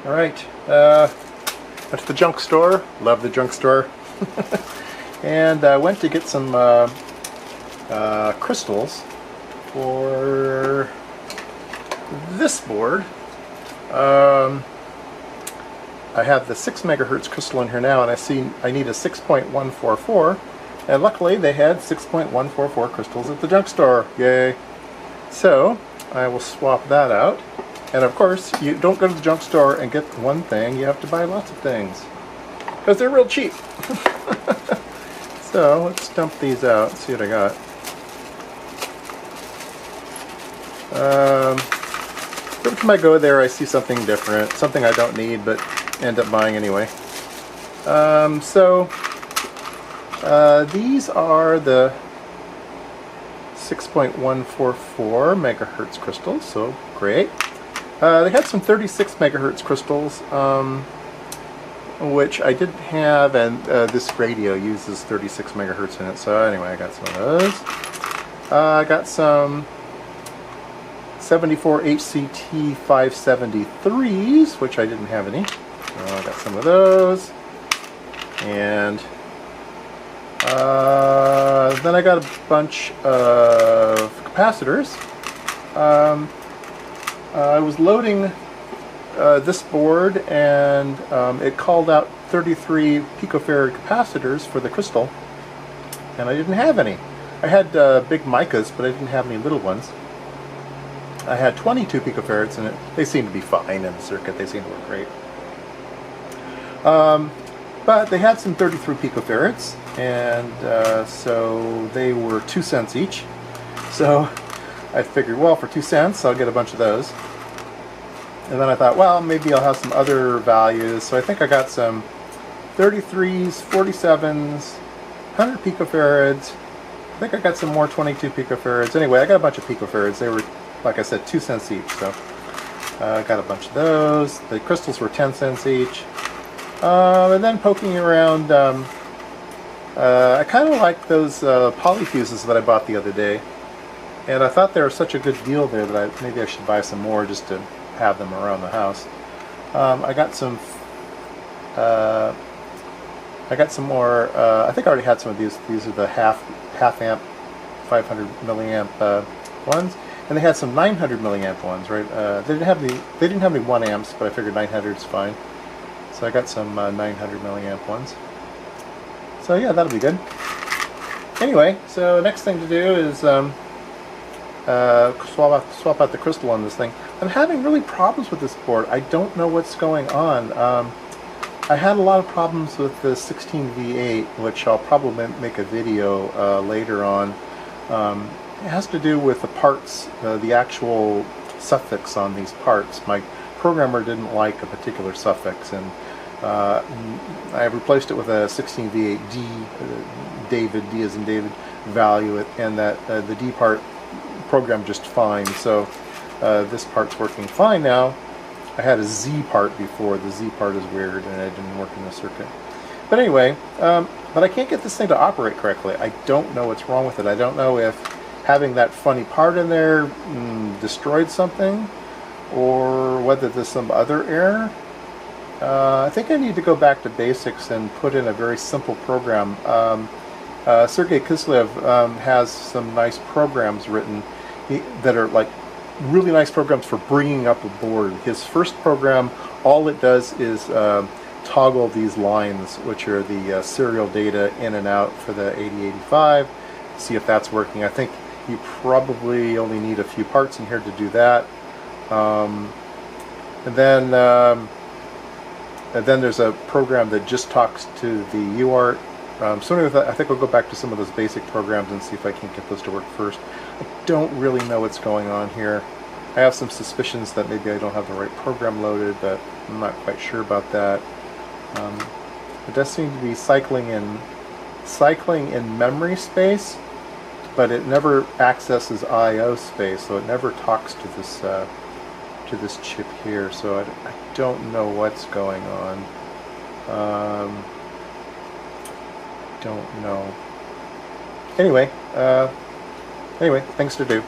All right, went to the junk store. Love the junk store. And I went to get some crystals for this board. I have the 6 megahertz crystal in here now, and I see I need a 6.144, and luckily they had 6.144 crystals at the junk store. Yay! So I will swap that out. And of course, you don't go to the junk store and get one thing, you have to buy lots of things, because they're real cheap. So let's dump these out and see what I got. Every time I go there I see something different, something I don't need but end up buying anyway. These are the 6.144 megahertz crystals, so great. They had some 36 megahertz crystals, which I didn't have, and this radio uses 36 megahertz in it, so anyway, I got some of those. I got some 74 HCT 573s, which I didn't have any. I got some of those. And then I got a bunch of capacitors. I was loading this board, and it called out 33 picofarad capacitors for the crystal, and I didn't have any. I had big micas, but I didn't have any little ones. I had 22 picofarads in it. They seem to be fine in the circuit. They seem to work great. But they had some 33 picofarads, and so they were 2 cents each. So I figured, well, for 2 cents, I'll get a bunch of those. And then I thought, well, maybe I'll have some other values. So I think I got some 33s, 47s, 100 picofarads. I think I got some more 22 picofarads. Anyway, I got a bunch of picofarads. They were, like I said, 2 cents each. So I got a bunch of those. The crystals were 10 cents each. And then poking around, I kind of like those polyfuses that I bought the other day. And I thought they were such a good deal there that maybe I should buy some more just to have them around the house. I got some more. I think I already had some of these. These are the half amp 500 milliamp ones, and they had some 900 milliamp ones, right? They didn't have any 1 amps, but I figured 900 is fine. So I got some 900 milliamp ones. So yeah, that'll be good. Anyway, so next thing to do is swap out the crystal on this thing. I'm having really problems with this board. I don't know what's going on. I had a lot of problems with the 16V8, which I'll probably make a video later on. It has to do with the parts, the actual suffix on these parts. My programmer didn't like a particular suffix, and I replaced it with a 16V8D, David, D as in David, value, and that the D part programmed just fine. So this part's working fine now. I had a Z part before. The Z part is weird, and it didn't work in the circuit. But anyway, but I can't get this thing to operate correctly. I don't know what's wrong with it. I don't know if having that funny part in there destroyed something, or whether there's some other error. I think I need to go back to basics and put in a very simple program. Sergey Kislev has some nice programs written that are like really nice programs for bringing up a board. His first program, all it does is toggle these lines, which are the serial data in and out for the 8085, see if that's working. I think you probably only need a few parts in here to do that. And then there's a program that just talks to the UART. So anyway, I think I'll go back to some of those basic programs and see if I can get those to work first. I don't really know what's going on here. I have some suspicions that maybe I don't have the right program loaded, but I'm not quite sure about that. It does seem to be cycling in memory space, but it never accesses I/O space, so it never talks to this chip here. So I don't know what's going on. Don't know. Anyway, things to do.